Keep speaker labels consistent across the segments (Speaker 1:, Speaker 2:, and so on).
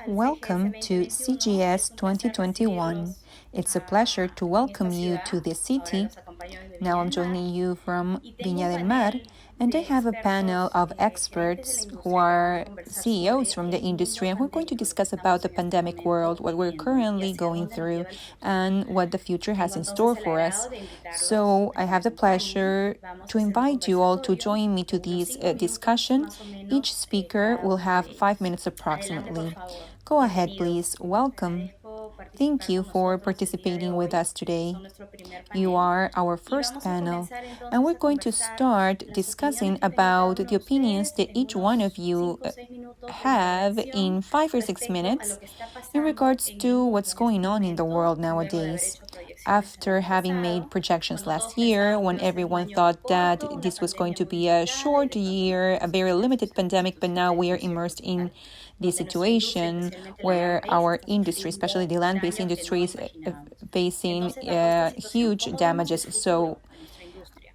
Speaker 1: Welcome to CGS 2021. It's a pleasure to welcome you to this city. Now I'm joining you from Viña del Mar, and I have a panel of experts who are CEOs from the industry, and we're going to discuss about the pandemic world, what we're currently going through, and what the future has in store for us. So I have the pleasure to invite you all to join me to this discussion. Each speaker will have 5 minutes approximately. Go ahead, please. Welcome. Thank you for participating with us today. You are our first panel, and we're going to start discussing about the opinions that each one of you have in 5 or 6 minutes in regards to what's going on in the world nowadays. After having made projections last year, when everyone thought that this was going to be a short year, a very limited pandemic, but now we are immersed in this situation where our industry, especially the land-based industry, is facing huge damages. So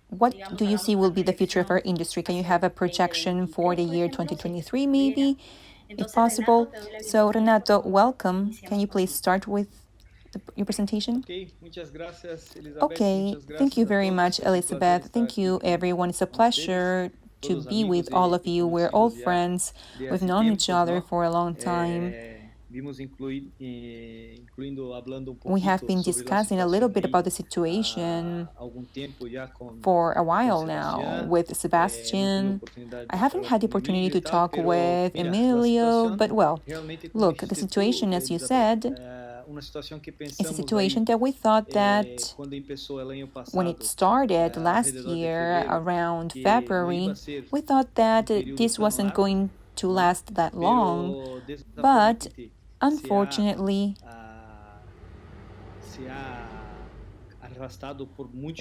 Speaker 1: what do you see will be the future of our industry? Can you have a projection for the year 2023 maybe, if possible? So Renato, welcome. Can you please start with your presentation? Okay, thank you very much, Elizabeth. Thank you, everyone. It's a pleasure to be with all of you. We're all friends. We've known each other for a long time. We have been discussing a little bit about the situation for a while now with Sebastián. I haven't had the opportunity to talk with Emilio, but well, look, the situation, as you said, is a situation that we thought that when it started last year, around February, we thought that this wasn't going to last that long, but unfortunately,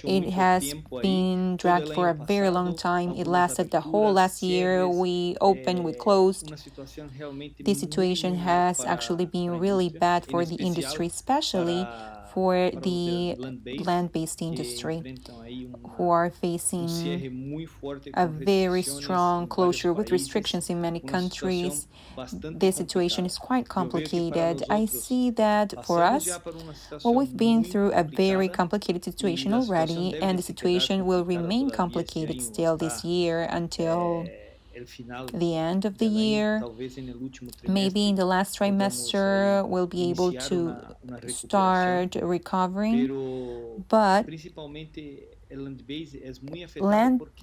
Speaker 1: it has been dragged for a very long time. It lasted the whole last year. We opened, we closed. This situation has actually been really bad for the industry, especially for the land-based industry, who are facing a very strong closure with restrictions in many countries. The situation is quite complicated. I see that for us, well, we've been through a very complicated situation already, and the situation will remain complicated still this year until the end of the year. Maybe in the last trimester we'll be able to start recovering, but the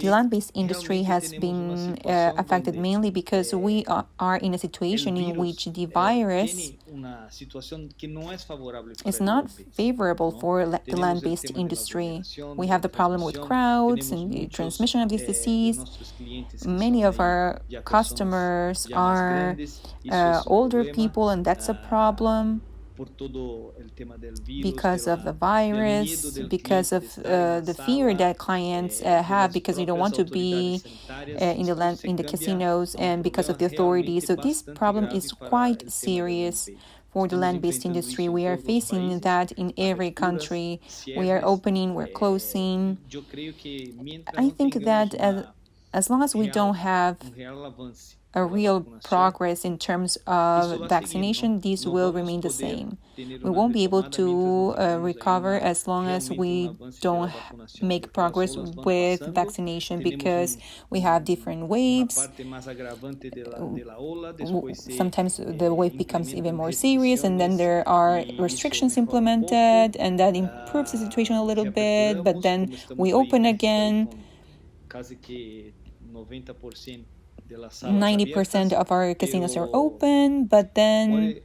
Speaker 1: land-based industry has been affected mainly because we are in a situation in which the virus is not favorable for the land-based industry. We have the problem with crowds and the transmission of this disease. Many of our customers are older people, and that's a problem because of the virus, because of the fear that clients have, because they don't want to be in the casinos, and because of the authorities. So this problem is quite serious for the land-based industry. We are facing that in every country. We are opening, we're closing. I think that as long as we don't have a real progress in terms of vaccination, these will remain the same. We won't be able to recover as long as we don't make progress with vaccination, because we have different waves. Sometimes the wave becomes even more serious, and then there are restrictions implemented, and that improves the situation a little bit, but then we open again. 90% of our casinos are open, but then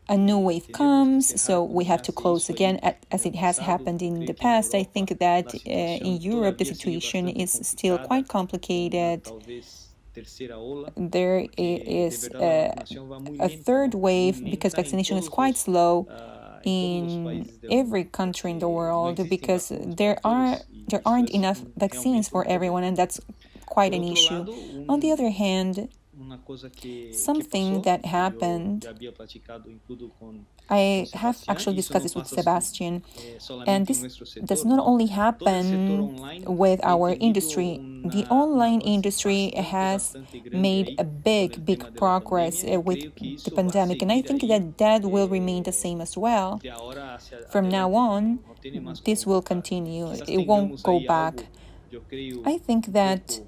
Speaker 1: a new wave comes, so we have to close again, as it has happened in the past. I think that in Europe the situation is still quite complicated. There is a third wave because vaccination is quite slow in every country in the world, because there aren't enough vaccines for everyone, and that's quite an issue. On the other hand, Something that happened, I have actually discussed this with Sebastián, and this does not only happen with our industry. The online industry has made a big progress with the pandemic, and I think that that will remain the same as well. From now on, this will continue. It won't go back. I think that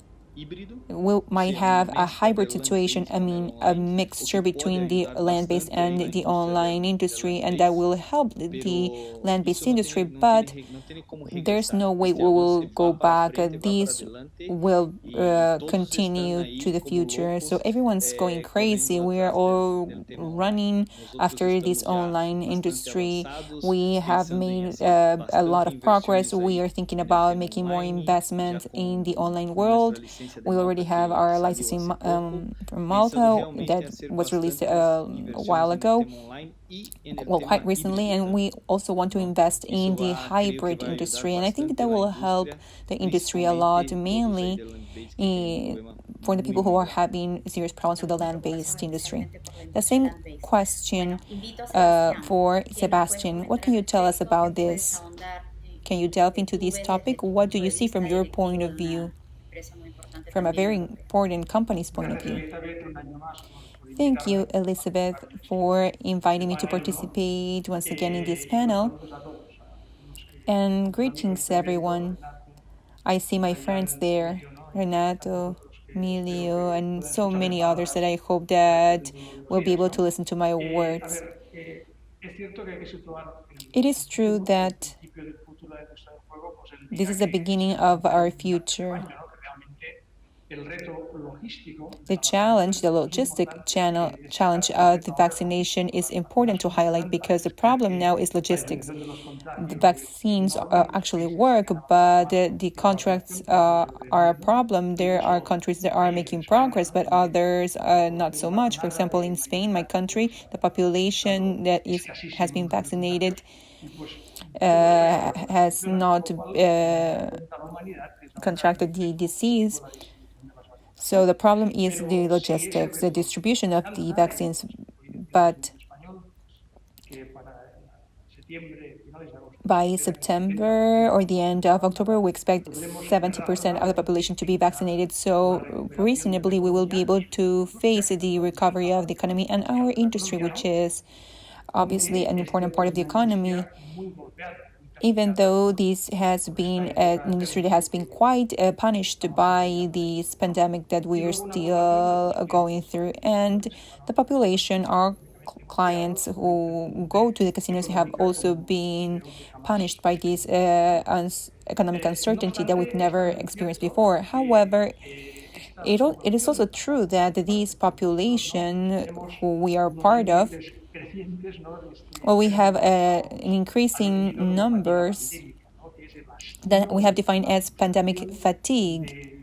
Speaker 1: we might have a hybrid situation, I mean, a mixture between the land-based and the online industry, and that will help the land-based industry, but there's no way we will go back. These will continue to the future. So everyone's going crazy. We are all running after this online industry. We have made a lot of progress. We are thinking about making more investment in the online world. We already have our licensing from Malta that was released a while ago, well, quite recently, and we also want to invest in the hybrid industry, and I think that will help the industry a lot, mainly for the people who are having serious problems with the land-based industry. The same question for Sebastián. What can you tell us about this? Can you delve into this topic? What do you see from your point of view, from a very important company's point of view? Thank you, Elizabeth, for inviting me to participate once again in this panel. And greetings, everyone. I see my friends there, Renato, Emilio, and so many others that I hope that will be able to listen to my words. It is true that this is the beginning of our future. The challenge, the logistic challenge of the vaccination is important to highlight because the problem now is logistics. The vaccines actually work, but the contracts are a problem. There are countries that are making progress, but others not so much. For example, in Spain, my country, the population that has been vaccinated has not contracted the disease. So the problem is the logistics, the distribution of the vaccines. But by September or the end of October, we expect 70% of the population to be vaccinated. So reasonably, we will be able to face the recovery of the economy and our industry, which is obviously an important part of the economy. Even though this has been an industry that has been quite punished by this pandemic that we are still going through. And the population, our clients who go to the casinos, have also been punished by this economic uncertainty that we've never experienced before. However, it is also true that this population who we are part of, well, we have an increasing numbers that we have defined as pandemic fatigue.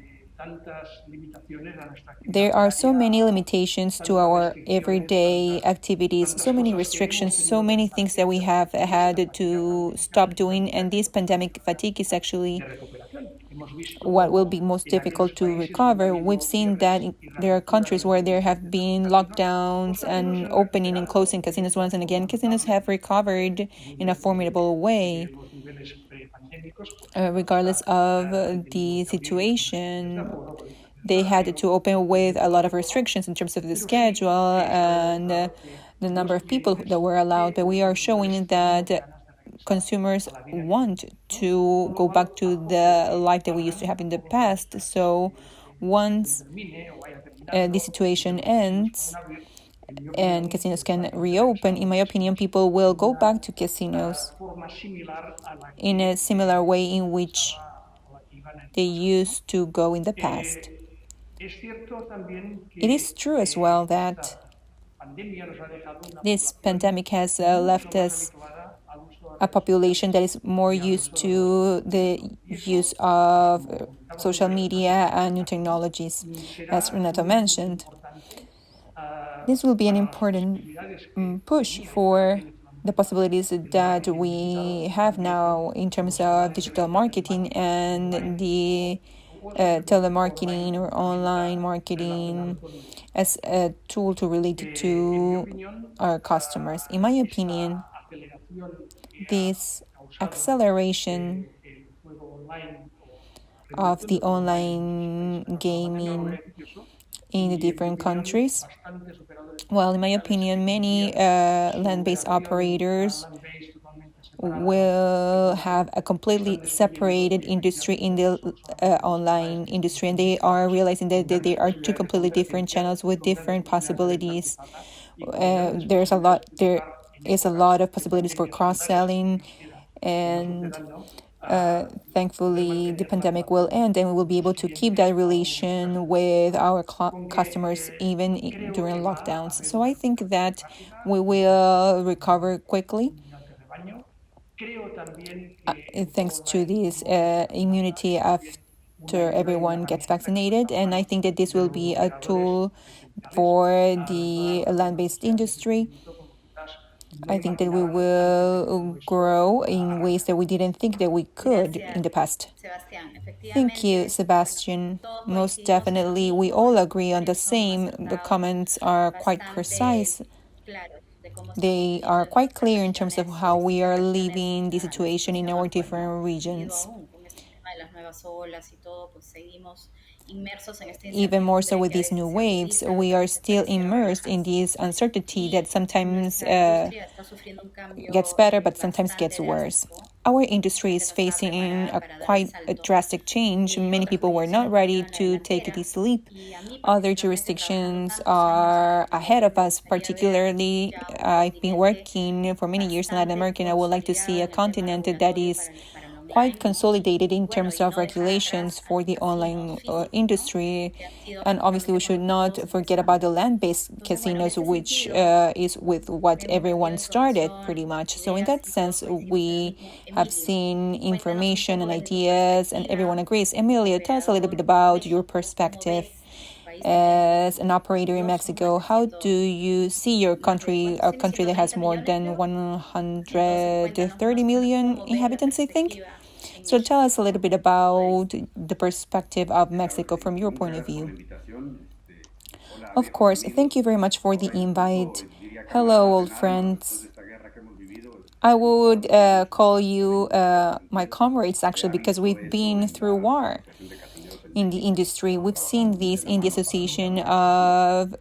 Speaker 1: There are so many limitations to our everyday activities, so many restrictions, so many things that we have had to stop doing, and this pandemic fatigue is actually what will be most difficult to recover. We've seen that there are countries where there have been lockdowns and opening and closing casinos once and again. Casinos have recovered in a formidable way, regardless of the situation. They had to open with a lot of restrictions in terms of the schedule and the number of people that were allowed, but we are showing that consumers want to go back to the life that we used to have in the past. So once the situation ends and casinos can reopen, in my opinion, people will go back to casinos in a similar way in which they used to go in the past. It is true as well that this pandemic has left us a population that is more used to the use of social media and new technologies, as Renato mentioned. This will be an important push for the possibilities that we have now in terms of digital marketing and the telemarketing or online marketing as a tool to relate to our customers. In my opinion, this acceleration of the online gaming in the different countries, well, in my opinion, many land-based operators will have a completely separated industry in the online industry, and they are realizing that they are two completely different channels with different possibilities. There is a lot of possibilities for cross-selling, and thankfully the pandemic will end and we will be able to keep that relation with our customers even during lockdowns. So I think that we will recover quickly thanks to this immunity after everyone gets vaccinated. And I think that this will be a tool for the land-based industry. I think that we will grow in ways that we didn't think that we could in the past. Thank you, Sebastian. Most definitely, we all agree on the same. The comments are quite precise. They are quite clear in terms of how we are living the situation in our different regions. Even more so with these new waves, we are still immersed in this uncertainty that sometimes gets better, but sometimes gets worse. Our industry is facing quite a drastic change. Many people were not ready to take this leap. Other jurisdictions are ahead of us, particularly I've been working for many years in Latin America, and I would like to see a continent that is quite consolidated in terms of regulations for the online industry. And obviously, we should not forget about the land-based casinos, which is with what everyone started pretty much. So in that sense, we have seen information and ideas, and everyone agrees. Emilio, tell us a little bit about your perspective as an operator in Mexico. How do you see your country, a country that has more than 130 million inhabitants, I think? So tell us a little bit about the perspective of Mexico from your point of view. Of course, thank you very much for the invite. Hello, old friends. I would call you my comrades, actually, because we've been through war in the industry. We've seen this in the Association of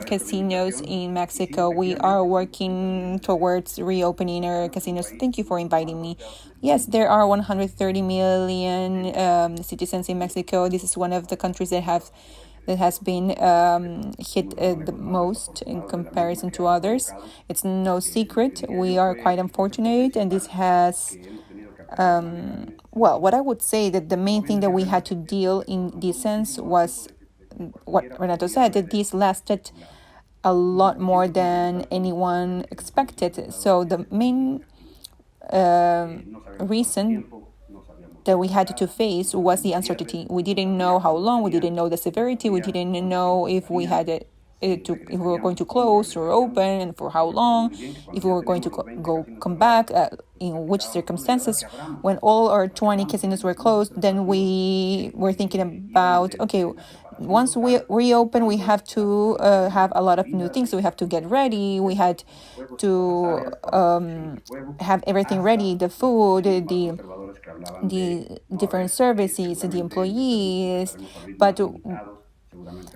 Speaker 1: Casinos in Mexico. We are working towards reopening our casinos. Thank you for inviting me. Yes, there are 130 million citizens in Mexico. This is one of the countries that has been hit the most in comparison to others. It's no secret. We are quite unfortunate, and this has well, what I would say that the main thing that we had to deal in this sense was what Renato said, that this lasted a lot more than anyone expected. So the main reason that we had to face was the uncertainty. We didn't know how long, we didn't know the severity, we didn't know if we had if we were going to close or open and for how long, if we were going to come back, in which circumstances. When all our 20 casinos were closed, then we were thinking about, okay, once we reopen, we have to have a lot of new things. So we have to get ready. We had to have everything ready, the food, the different services, the employees. But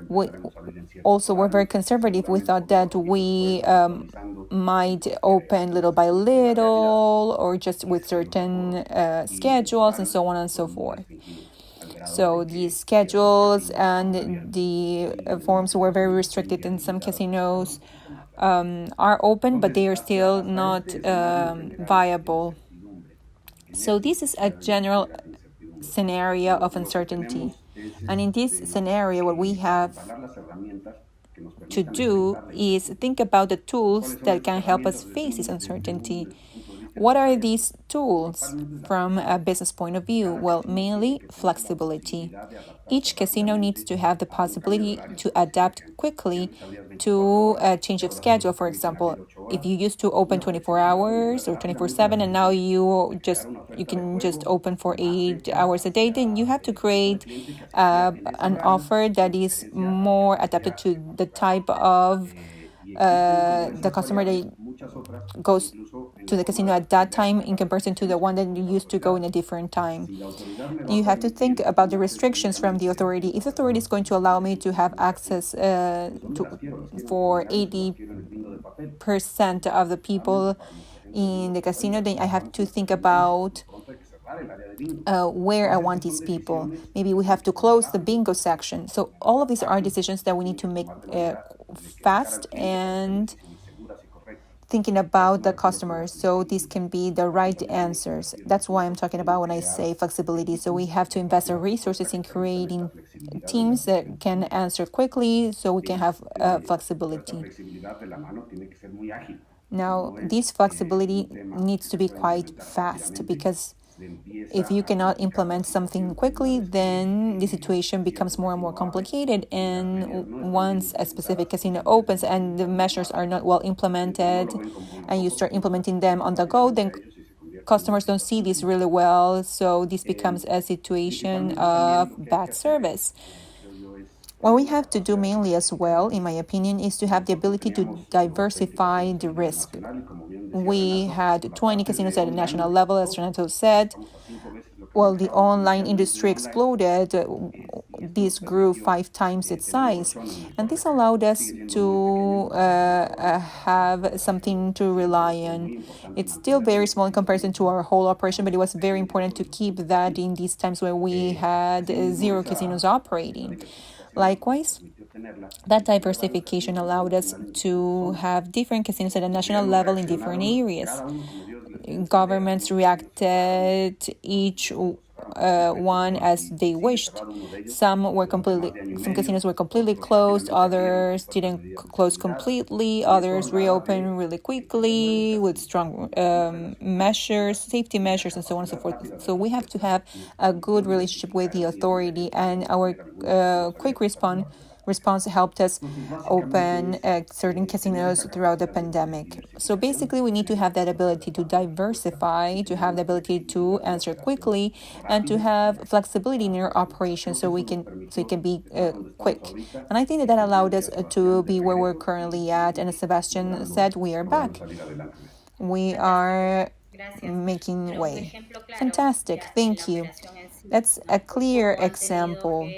Speaker 1: we also were very conservative. We thought that we might open little by little or just with certain schedules and so on and so forth. So the schedules and the forms were very restricted, and some casinos are open, but they are still not viable. So this is a general scenario of uncertainty. And in this scenario, what we have to do is think about the tools that can help us face this uncertainty. What are these tools from a business point of view? Well, mainly flexibility. Each casino needs to have the possibility to adapt quickly to a change of schedule. For example, if you used to open 24 hours or 24/7 and now you can just open for 8 hours a day, then you have to create an offer that is more adapted to the type of the customer that goes to the casino at that time in comparison to the one that you used to go in a different time. You have to think about the restrictions from the authority. If the authority is going to allow me to have access for 80% of the people in the casino, then I have to think about where I want these people. Maybe we have to close the bingo section. So all of these are decisions that we need to make fast and thinking about the customers, so these can be the right answers. That's why I'm talking about when I say flexibility. So we have to invest our resources in creating teams that can answer quickly so we can have flexibility. Now, this flexibility needs to be quite fast because if you cannot implement something quickly, then the situation becomes more and more complicated. And once a specific casino opens and the measures are not well implemented and you start implementing them on the go, then customers don't see this really well. So this becomes a situation of bad service. What we have to do mainly as well, in my opinion, is to have the ability to diversify the risk. We had 20 casinos at a national level, as Renato said. Well, the online industry exploded. This grew 5 times its size. And this allowed us to have something to rely on. It's still very small in comparison to our whole operation, but it was very important to keep that in these times where we had 0 casinos operating. Likewise, that diversification allowed us to have different casinos at a national level in different areas. Governments reacted each one as they wished. Some casinos were completely closed, others didn't close completely, others reopened really quickly with strong measures, safety measures, and so on and so forth. So we have to have a good relationship with the authority, and our quick response helped us open certain casinos throughout the pandemic. So basically, we need to have that ability to diversify, to have the ability to answer quickly, and to have flexibility in our operation so it can be quick. And I think that allowed us to be where we're currently at. And as Sebastián said, we are back. We are making way. Fantastic, thank you. That's a clear example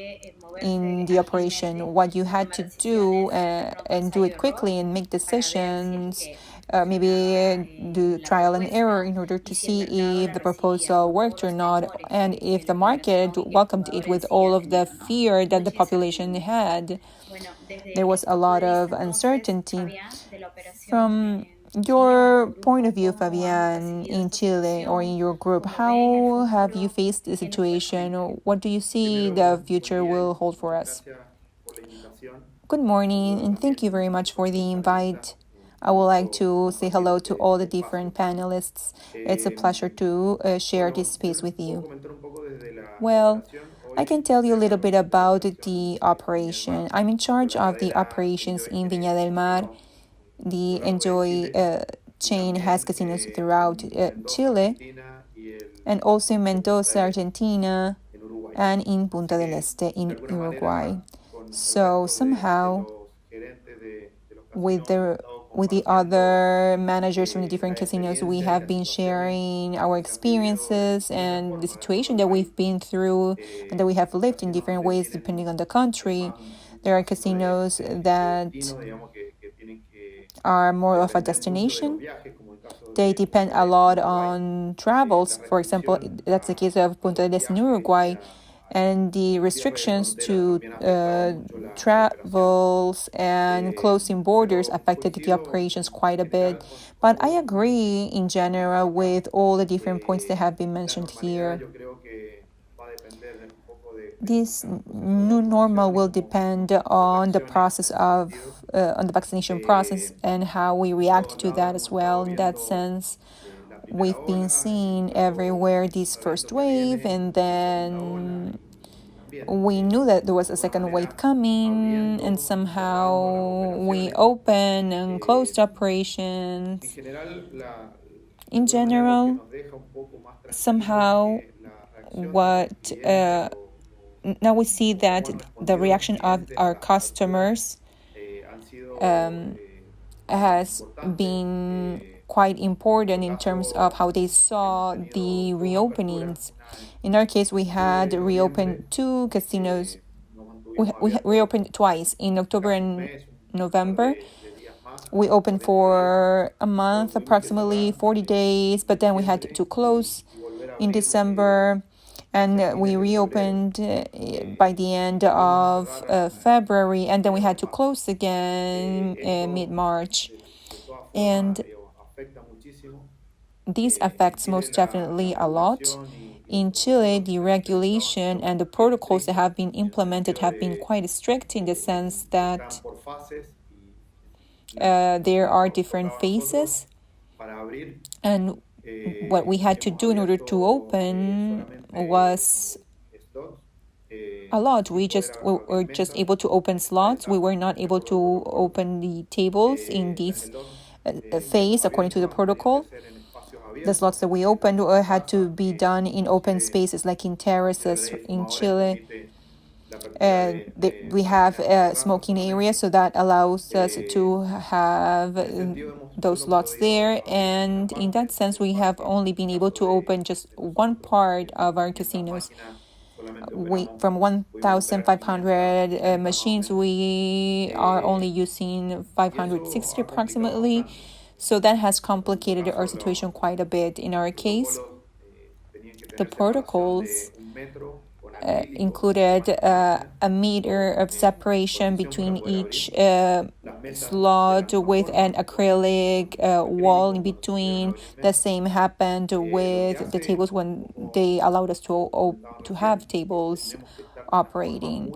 Speaker 1: in the operation, what you had to do and do it quickly and make decisions, maybe do trial and error in order to see if the proposal worked or not, and if the market welcomed it with all of the fear that the population had. There was a lot of uncertainty. From your point of view, Fabián, in Chile or in your group, how have you faced the situation? What do you see the future will hold for us? Good morning, and thank you very much for the invite. I would like to say hello to all the different panelists. It's a pleasure to share this space with you. Well, I can tell you a little bit about the operation. I'm in charge of the operations in Viña del Mar. The Enjoy chain has casinos throughout Chile and also in Mendoza, Argentina, and in Punta del Este in Uruguay. So somehow, with the other managers from the different casinos, we have been sharing our experiences and the situation that we've been through and that we have lived in different ways depending on the country. There are casinos that are more of a destination. They depend a lot on travels. For example, that's the case of Punta del Este in Uruguay. And the restrictions to travels and closing borders affected the operations quite a bit. But I agree in general with all the different points that have been mentioned here. This new normal will depend on the process of on the vaccination process and how we react to that as well. In that sense, we've been seeing everywhere this first wave, and then we knew that there was a second wave coming, and somehow we opened and closed operations. In general, somehow what now we see that the reaction of our customers has been quite important in terms of how they saw the reopenings. In our case, we had reopened 2 casinos. We reopened twice in October and November. We opened for a month, approximately 40 days, but then we had to close in December, and we reopened by the end of February, and then we had to close again mid-March. And this affects most definitely a lot. In Chile, the regulation and the protocols that have been implemented have been quite strict in the sense that there are different phases, and what we had to do in order to open was a lot. We were just able to open slots. We were not able to open the tables in this phase according to the protocol. The slots that we opened had to be done in open spaces, like in terraces in Chile. We have a smoking area, so that allows us to have those lots there. And in that sense, we have only been able to open just one part of our casinos. From 1,500 machines, we are only using 560 approximately. So that has complicated our situation quite a bit. In our case, the protocols included a meter of separation between each slot with an acrylic wall in between. The same happened with the tables when they allowed us to have tables operating.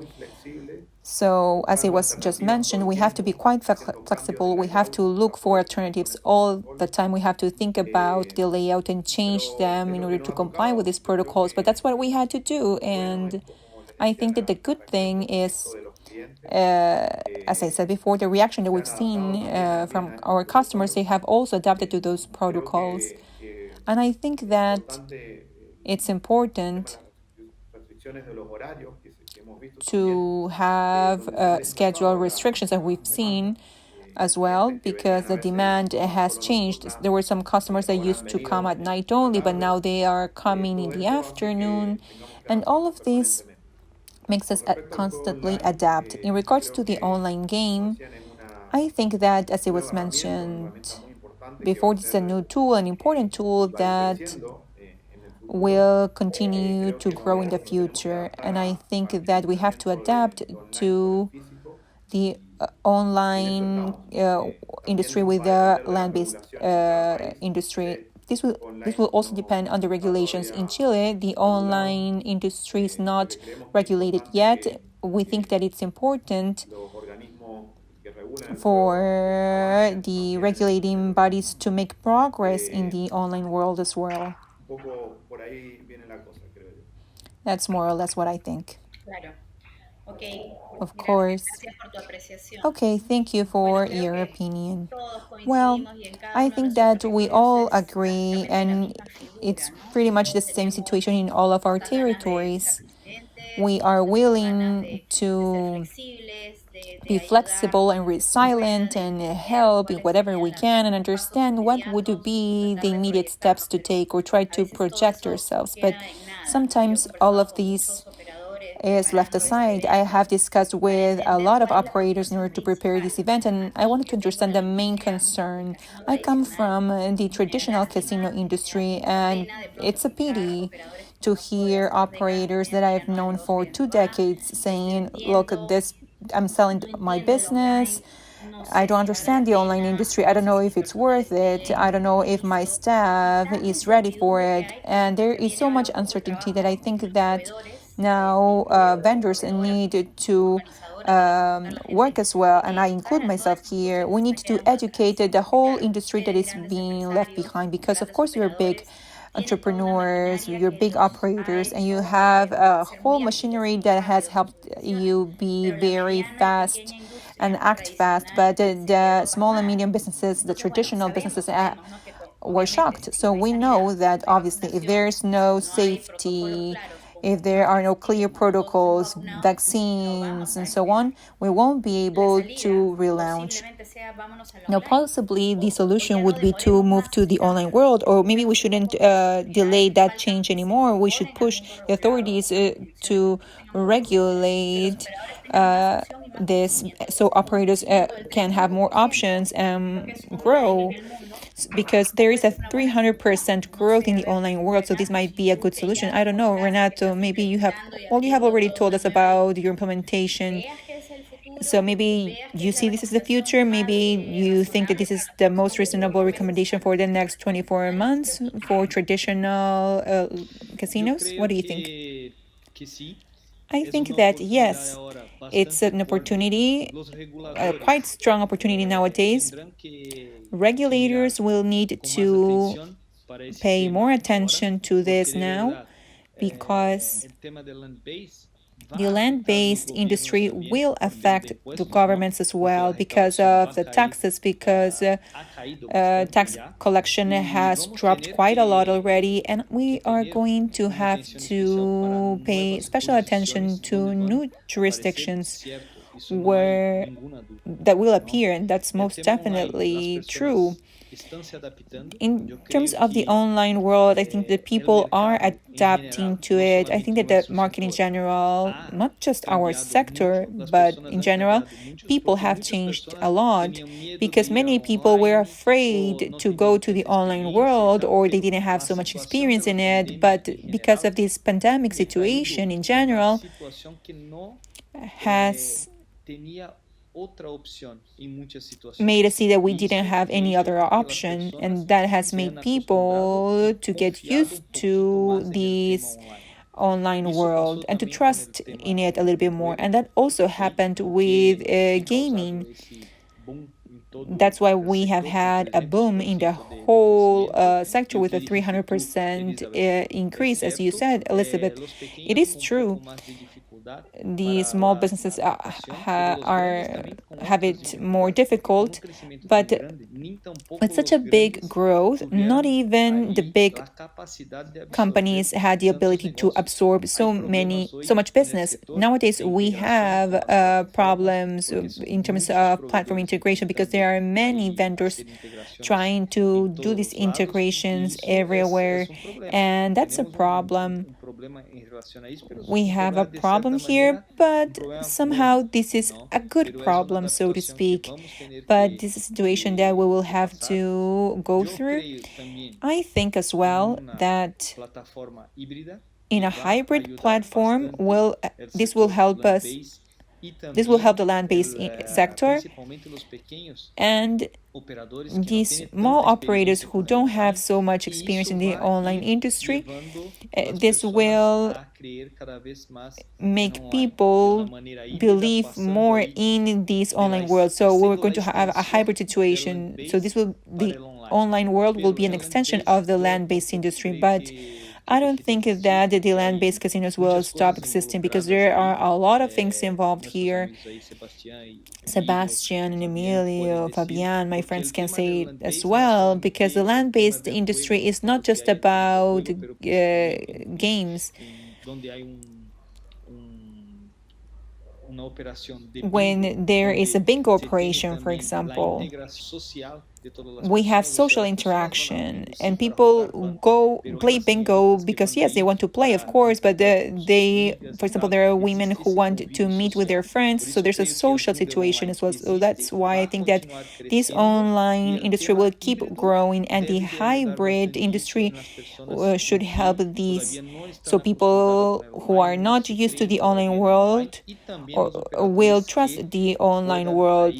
Speaker 1: So, as it was just mentioned, we have to be quite flexible. We have to look for alternatives all the time. We have to think about the layout and change them in order to comply with these protocols. But that's what we had to do. And I think that the good thing is, as I said before, the reaction that we've seen from our customers, they have also adapted to those protocols. And I think that it's important to have schedule restrictions that we've seen as well, because the demand has changed. There were some customers that used to come at night only, but now they are coming in the afternoon. And all of this makes us constantly adapt. In regards to the online game, I think that, as it was mentioned before, this is a new tool, an important tool that will continue to grow in the future. And I think that we have to adapt to the online industry with the land-based industry. This will also depend on the regulations. In Chile, the online industry is not regulated yet. We think that it's important for the regulating bodies to make progress in the online world as well. That's more or less what I think. Of course. Okay, thank you for your opinion. Well, I think that we all agree, and it's pretty much the same situation in all of our territories. We are willing to be flexible and resilient and help in whatever we can and understand what would be the immediate steps to take or try to project ourselves. But sometimes all of these is left aside. I have discussed with a lot of operators in order to prepare this event, and I wanted to understand the main concern. I come from the traditional casino industry, and it's a pity to hear operators that I've known for 2 decades saying, look, I'm selling my business. I don't understand the online industry. I don't know if it's worth it. I don't know if my staff is ready for it. And there is so much uncertainty that I think that Now, vendors need to work as well, and I include myself here. We need to educate the whole industry that is being left behind, because of course you're big entrepreneurs, you're big operators, and you have a whole machinery that has helped you be very fast and act fast. But the small and medium businesses, the traditional businesses, were shocked. So we know that obviously if there's no safety, if there are no clear protocols, vaccines, and so on, we won't be able to relaunch. Now, possibly the solution would be to move to the online world, or maybe we shouldn't delay that change anymore. We should push the authorities to regulate this, so operators can have more options and grow, because there is a 300% growth in the online world. So this might be a good solution. I don't know, Renato, maybe you have already told us about your implementation. So maybe you see this as the future. Maybe you think that this is the most reasonable recommendation for the next 24 months for traditional casinos. What do you think? I think that yes, it's an opportunity, a quite strong opportunity nowadays. Regulators will need to pay more attention to this now, because the land-based industry will affect the governments as well because of the taxes, because tax collection has dropped quite a lot already, and we are going to have to pay special attention to new jurisdictions where that will appear, and that's most definitely true. In terms of the online world, I think that people are adapting to it. I think that the market in general, not just our sector, but in general, people have changed a lot, because many people were afraid to go to the online world, or they didn't have so much experience in it. But because of this pandemic situation in general, has made us see that we didn't have any other option, and that has made people to get used to this online world and to trust in it a little bit more. And that also happened with gaming. That's why we have had a boom in the whole sector with a 300% increase, as you said, Elizabeth. It is true. The small businesses have it more difficult, but with such a big growth, not even the big companies had the ability to absorb so much business. Nowadays, we have problems in terms of platform integration, because there are many vendors trying to do these integrations everywhere, and that's a problem. We have a problem here, but somehow this is a good problem, so to speak. But this is a situation that we will have to go through. I think as well that in a hybrid platform, this will help us. This will help the land-based sector, and these small operators who don't have so much experience in the online industry, this will make people believe more in this online world. So we're going to have a hybrid situation. So the online world will be an extension of the land-based industry, but I don't think that the land-based casinos will stop existing, because there are a lot of things involved here. Sebastián and Emilio, Fabián, my friends can say it as well, because the land-based industry is not just about games. When there is a bingo operation, for example, we have social interaction, and people go play bingo because yes, they want to play, of course, but for example, there are women who want to meet with their friends, so there's a social situation as well. So that's why I think that this online industry will keep growing, and the hybrid industry should help these. So people who are not used to the online world will trust the online world,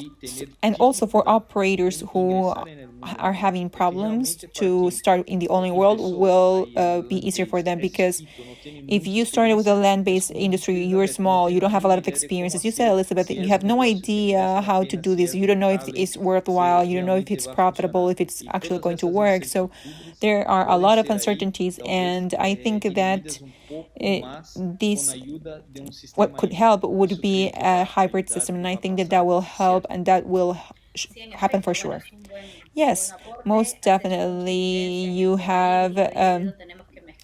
Speaker 1: and also for operators who who are having problems to start in the online world will be easier for them, because if you started with a land-based industry, you're small, you don't have a lot of experience. As you said, Elizabeth, you have no idea how to do this. You don't know if it's worthwhile. You don't know if it's profitable, if it's actually going to work. So there are a lot of uncertainties, and I think that this what could help would be a hybrid system, and I think that that will help, and that will happen for sure. Yes, most definitely. You have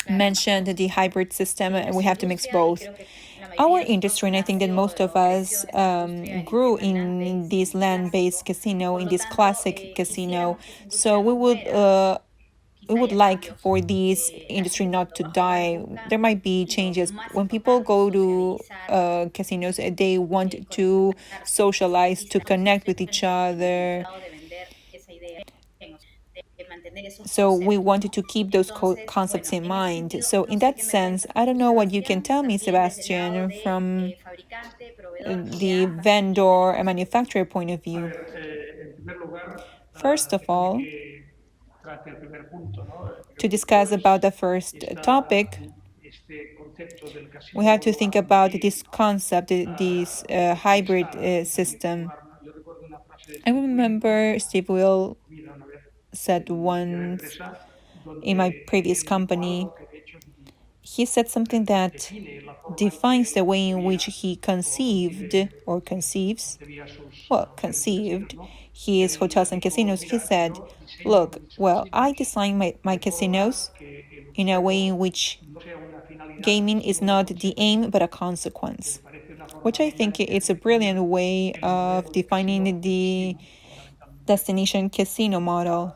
Speaker 1: mentioned the hybrid system, and we have to mix both. Our industry, and I think that most of us grew in this land-based casino, in this classic casino. So we would like for this industry not to die. There might be changes. When people go to casinos, they want to socialize, to connect with each other. So we wanted to keep those concepts in mind. So in that sense, I don't know what you can tell me, Sebastián, from the vendor and manufacturer point of view. First of all, to discuss about the first topic, we have to think about this concept, this hybrid system. I remember Steve Will said once in my previous company, he said something that defines the way in which he conceived or conceives, conceived his hotels and casinos. He said, look, well, I design my casinos in a way in which gaming is not the aim but a consequence, which I think is a brilliant way of defining the destination casino model.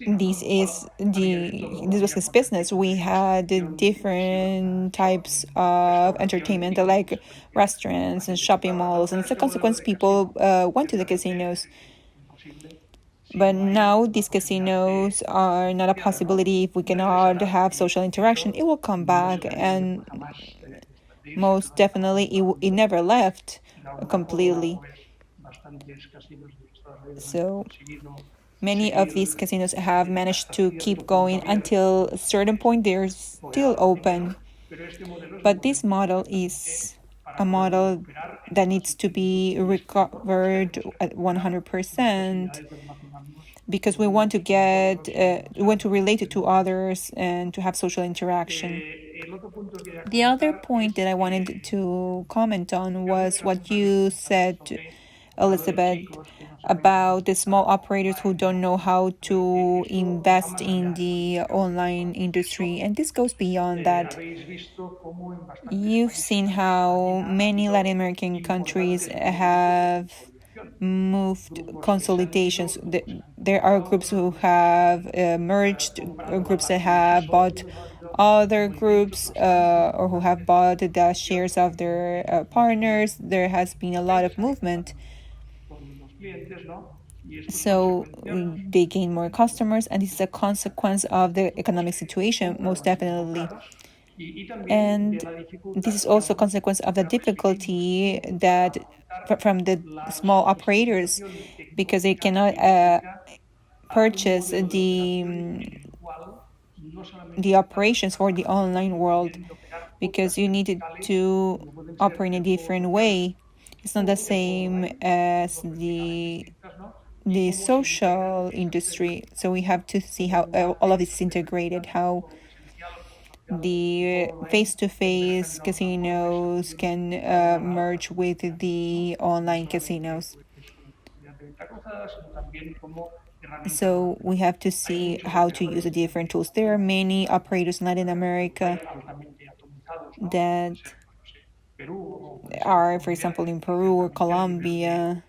Speaker 1: This was his business. We had different types of entertainment, like restaurants and shopping malls, and as a consequence, people went to the casinos. But now these casinos are not a possibility if we cannot have social interaction. It will come back, and most definitely it never left completely. So many of these casinos have managed to keep going until a certain point. They're still open. But this model is a model that needs to be recovered at 100%, because we want to relate it to others and to have social interaction. The other point that I wanted to comment on was what you said, Elizabeth, about the small operators who don't know how to invest in the online industry. And this goes beyond that. You've seen how many Latin American countries have moved consolidations. There are groups who have merged, groups that have bought other groups or who have bought the shares of their partners. There has been a lot of movement. So they gain more customers, and this is a consequence of the economic situation, most definitely. And this is also a consequence of the difficulty that from the small operators, because they cannot purchase the operations for the online world, because you needed to operate in a different way. It's not the same as the social industry. So we have to see how all of this is integrated, how the face-to-face casinos can merge with the online casinos. So we have to see how to use the different tools. There are many operators in Latin America that are, for example, in Peru or Colombia,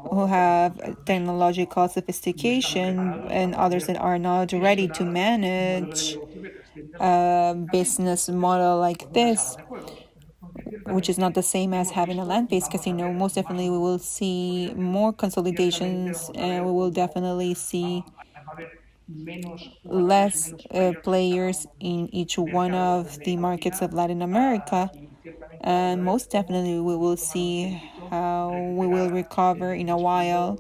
Speaker 1: who have technological sophistication, and others that are not ready to manage a business model like this, which is not the same as having a land-based casino. Most definitely we will see more consolidations, and we will definitely see less players in each one of the markets of Latin America. And most definitely we will see how we will recover in a while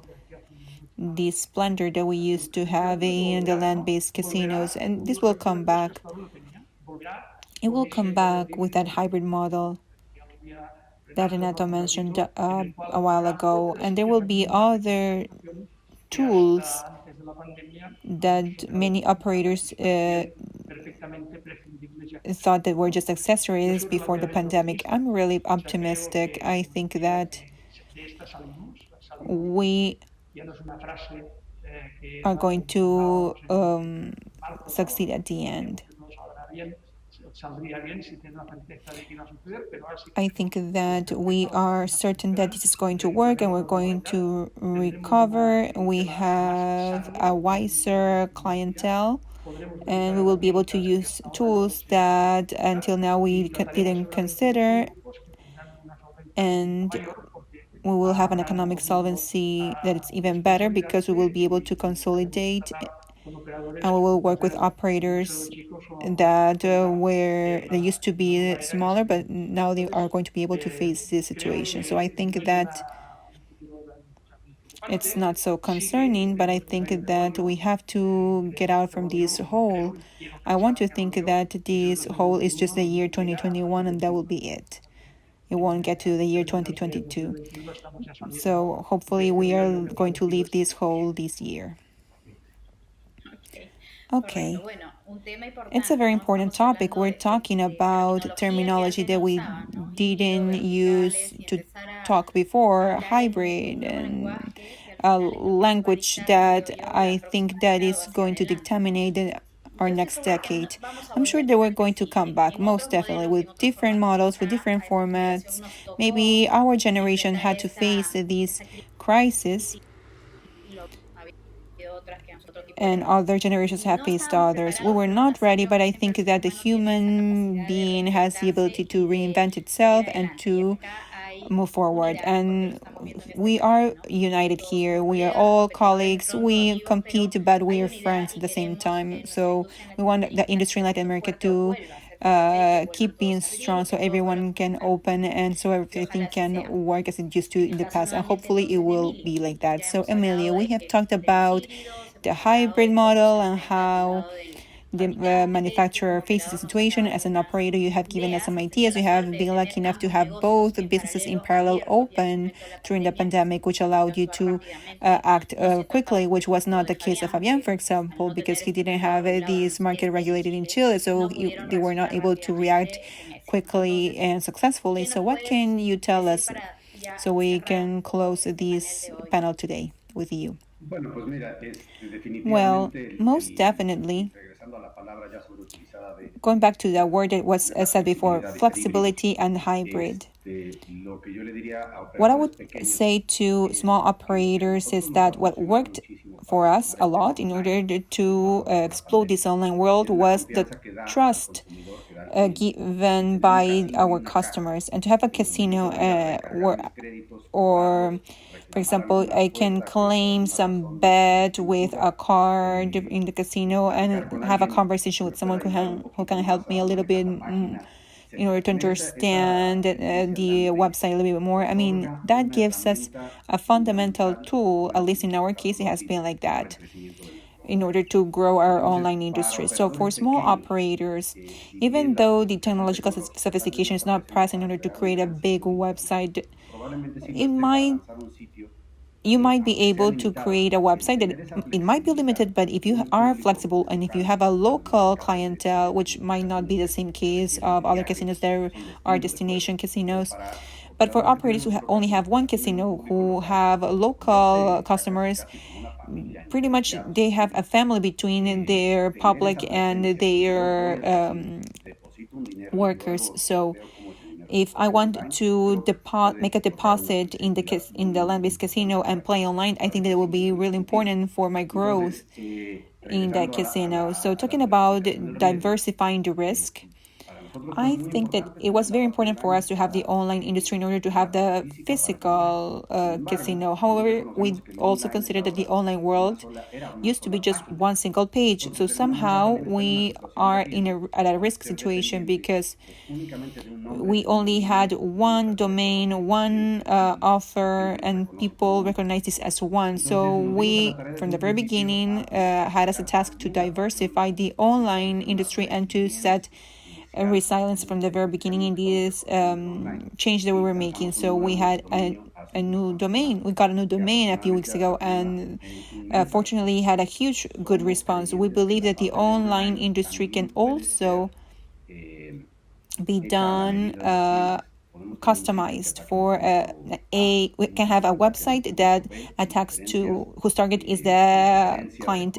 Speaker 1: the splendor that we used to have in the land-based casinos, and this will come back. It will come back with that hybrid model that Renato mentioned a while ago, and there will be other tools that many operators thought that were just accessories before the pandemic. I'm really optimistic. I think that we are going to succeed at the end. I think that we are certain that this is going to work and we're going to recover. We have a wiser clientele and we will be able to use tools that until now we didn't consider, and we will have an economic solvency that is even better because we will be able to consolidate and we will work with operators that where they used to be smaller, but now they are going to be able to face this situation. So I think that it's not so concerning, but I think that we have to get out from this hole. I want to think that this hole is just the year 2021 and that will be it. It won't get to the year 2022. So hopefully we are going to leave this hole this year. Okay. It's a very important topic. We're talking about terminology that we didn't use to talk before, hybrid, and a language that I think that is going to determine our next decade. I'm sure that we're going to come back, most definitely, with different models, with different formats. Maybe our generation had to face these crises and other generations have faced others. We were not ready, but I think that the human being has the ability to reinvent itself and to move forward. And we are united here. We are all colleagues. We compete, but we are friends at the same time. So we want the industry in Latin America to keep being strong so everyone can open and so everything can work as it used to in the past. And hopefully it will be like that. So Emilio, we have talked about the hybrid model and how the manufacturer faces the situation. As an operator, you have given us some ideas. You have been lucky enough to have both businesses in parallel open during the pandemic, which allowed you to act quickly, which was not the case of Fabián, for example, because he didn't have this market regulated in Chile, so they were not able to react quickly and successfully. So what can you tell us so we can close this panel today with you? Well, most definitely, going back to the word that was said before, flexibility and hybrid. What I would say to small operators is that what worked for us a lot in order to explode this online world was the trust given by our customers, and to have a casino or for example, I can claim some bet with a card in the casino and have a conversation with someone who can help me a little bit in order to understand the website a little bit more. I mean, that gives us a fundamental tool, at least in our case, it has been like that, in order to grow our online industry. So for small operators, even though the technological sophistication is not present in order to create a big website, you might be able to create a website that it might be limited, but if you are flexible and if you have a local clientele, which might not be the same case of other casinos that are destination casinos, but for operators who only have one casino, who have local customers, pretty much they have a family between their public and their workers. So if I want to make a deposit in the land-based casino and play online, I think that it will be really important for my growth in that casino. So talking about diversifying the risk, I think that it was very important for us to have the online industry in order to have the physical casino. However, we also consider that the online world used to be just one single page. So somehow we are at a risk situation because we only had one domain, one offer, and people recognize this as one. So we, from the very beginning, had as a task to diversify the online industry and to set resilience from the very beginning in this change that we were making. So we had a new domain. We got a new domain a few weeks ago, and fortunately had a huge good response. We believe that the online industry can also be done customized for we can have a website that attacks to whose target is the client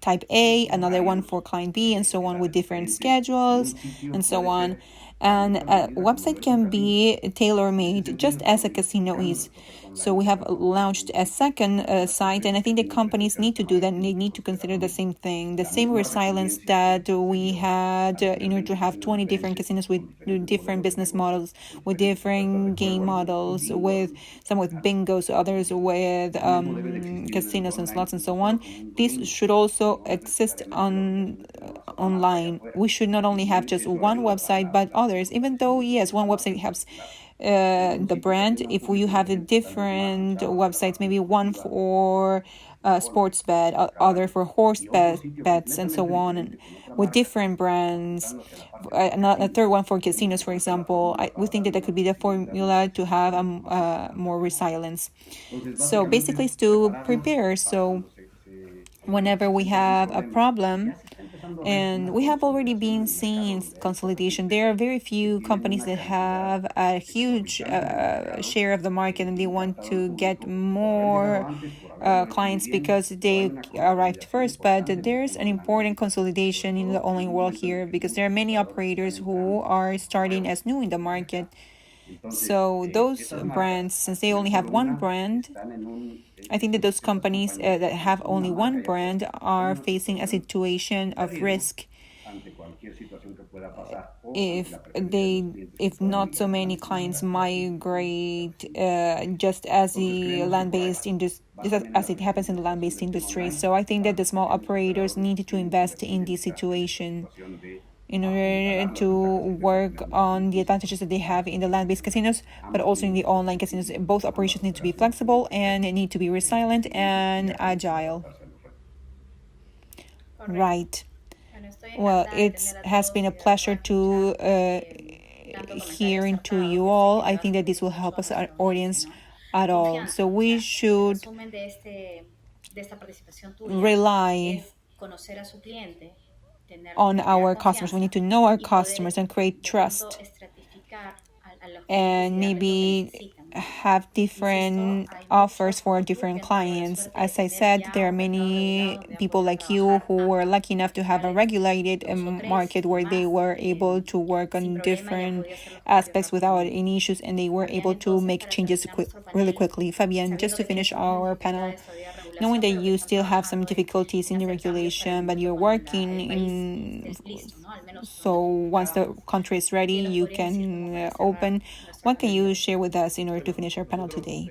Speaker 1: type A, another one for client B, and so on, with different schedules and so on. And a website can be tailor-made just as a casino is. So we have launched a second site, and I think the companies need to do that, and they need to consider the same thing, the same resilience that we had in order to have 20 different casinos with different business models, with different game models, with some with bingos, others with casinos and slots and so on. This should also exist online. We should not only have just one website, but others, even though, yes, one website helps the brand. If we have a different websites, maybe one for sports bet, other for bets, and so on, and with different brands, a third one for casinos, for example, we think that could be the formula to have more resilience. So basically, it's to prepare. So whenever we have a problem, and we have already been seeing consolidation. There are very few companies that have a huge share of the market, and they want to get more clients because they arrived first. But there's an important consolidation in the online world here, because there are many operators who are starting as new in the market. So those brands, since they only have one brand, I think that those companies that have only one brand are facing a situation of risk if not so many clients migrate, just as the land-based industry, as it happens in the land-based industry. So I think that the small operators need to invest in this situation in order to work on the advantages that they have in the land-based casinos, but also in the online casinos. Both operations need to be flexible and need to be resilient and agile. Right. Well, it has been a pleasure to hearing to you all. I think that this will help us, our audience, at all. So we should rely on our customers. We need to know our customers and create trust, and maybe have different offers for different clients. As I said, there are many people like you who were lucky enough to have a regulated market where they were able to work on different aspects without any issues, and they were able to make changes really quickly. Fabian, just to finish our panel, knowing that you still have some difficulties in the regulation, but you're working in, so once the country is ready, you can open. What can you share with us in order to finish our panel today?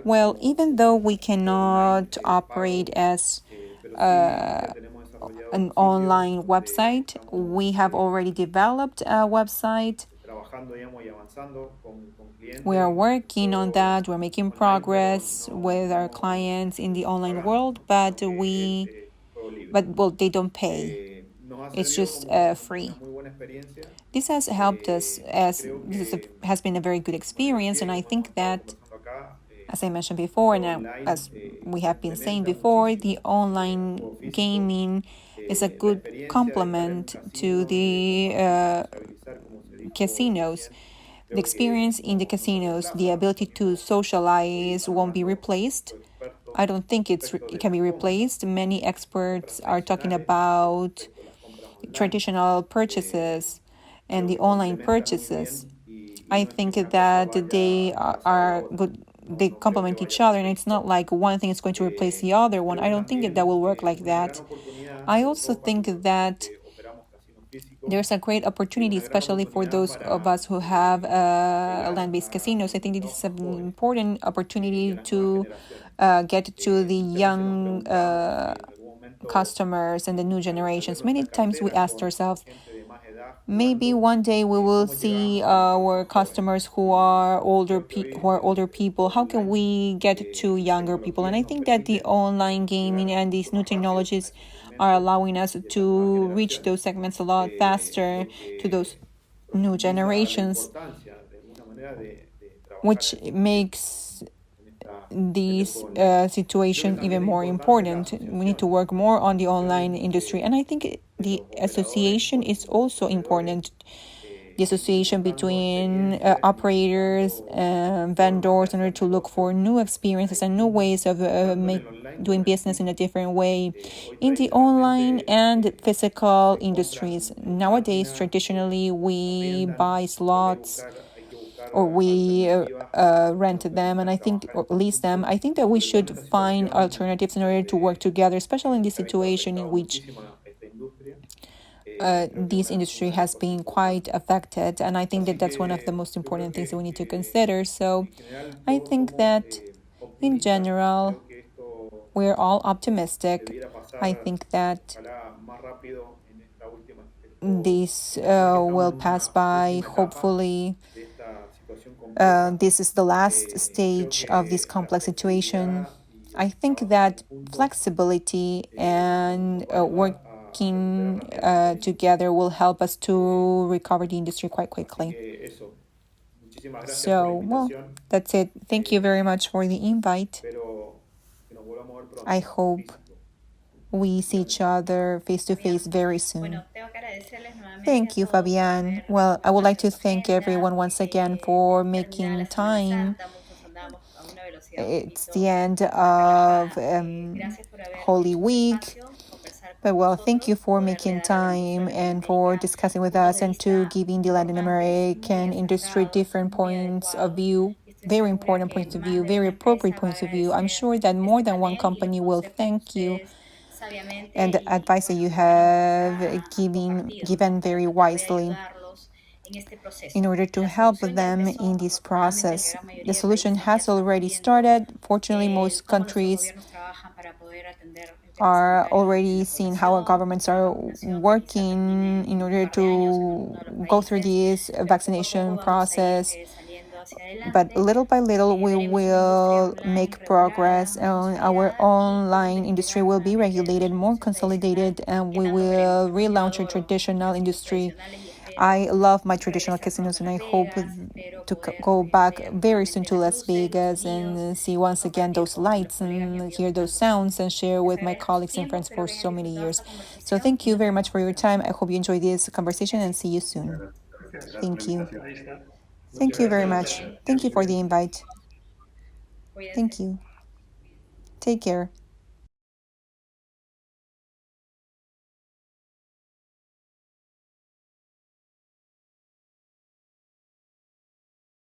Speaker 1: Well, even though we cannot operate as an online website, we have already developed a website. We are working on that. We're making progress with our clients in the online world, but they don't pay. It's just free. This has helped us, as has been a very good experience, and I think that, as I mentioned before, and as we have been saying before, the online gaming is a good complement to the casinos. The experience in the casinos, the ability to socialize won't be replaced. I don't think it can be replaced. Many experts are talking about traditional purchases and the online purchases. I think that they are good. They complement each other, and it's not like one thing is going to replace the other one. I don't think that will work like that. I also think that there's a great opportunity, especially for those of us who have land-based casinos. I think it is an important opportunity to get to the young customers and the new generations. Many times we asked ourselves, maybe one day we will see our customers who are older people. How can we get to younger people? And I think that the online gaming and these new technologies are allowing us to reach those segments a lot faster, to those new generations, which makes this situation even more important. We need to work more on the online industry, and I think the association is also important. The association between operators and vendors in order to look for new experiences and new ways of doing business in a different way in the online and physical industries. Nowadays, traditionally, we buy slots or we rent them, and I think, or lease them. I think that we should find alternatives in order to work together, especially in this situation in which this industry has been quite affected. And I think that that's one of the most important things that we need to consider. So I think that in general, we're all optimistic. I think that this will pass by, hopefully. This is the last stage of this complex situation. I think that flexibility and working together will help us to recover the industry quite quickly. So, well, that's it. Thank you very much for the invite. I hope we see each other face to face very soon. Thank you, Fabián. Well, I would like to thank everyone once again for making time. It's the end of Holy Week. But well, thank you for making time and for discussing with us and to giving the Latin American industry different points of view, very important points of view, very appropriate points of view. I'm sure that more than one company will thank you, and the advice that you have given very wisely in order to help them in this process. The solution has already started. Fortunately, most countries are already seeing how our governments are working in order to go through this vaccination process. But little by little, we will make progress, and our online industry will be regulated, more consolidated, and we will relaunch our traditional industry. I love my traditional casinos, and I hope to go back very soon to Las Vegas and see once again those lights and hear those sounds and share with my colleagues and friends for so many years. So thank you very much for your time. I hope you enjoyed this conversation and see you soon. Thank you. Thank you very much. Thank you for the invite. Thank you. Take care.